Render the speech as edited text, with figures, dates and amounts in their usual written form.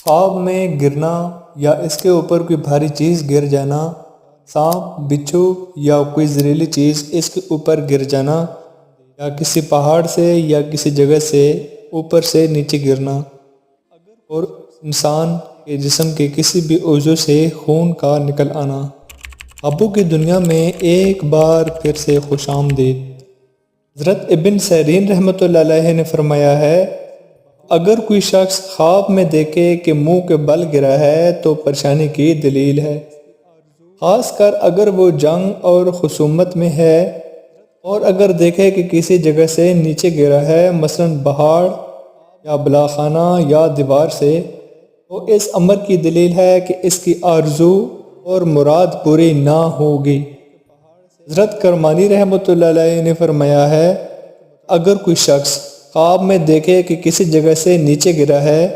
خواب میں گرنا یا اس کے اوپر کوئی بھاری چیز گر جانا، سانپ، بچھو یا کوئی زہریلی چیز اس کے اوپر گر جانا، یا کسی پہاڑ سے یا کسی جگہ سے اوپر سے نیچے گرنا، اور انسان کے جسم کے کسی بھی عضو سے خون کا نکل آنا۔ خوابوں کی دنیا میں ایک بار پھر سے خوش آمدید۔ حضرت ابن سیرین رحمۃ اللہ علیہ نے فرمایا ہے، اگر کوئی شخص خواب میں دیکھے کہ منہ کے بل گرا ہے تو پریشانی کی دلیل ہے، خاص کر اگر وہ جنگ اور خصومت میں ہے، اور اگر دیکھے کہ کسی جگہ سے نیچے گرا ہے، مثلا پہاڑ یا بلاخانہ یا دیوار سے، تو اس امر کی دلیل ہے کہ اس کی آرزو اور مراد پوری نہ ہوگی۔ حضرت کرمانی رحمۃ اللہ علیہ نے فرمایا ہے، اگر کوئی شخص خواب میں دیکھے کہ کسی جگہ سے نیچے گرا ہے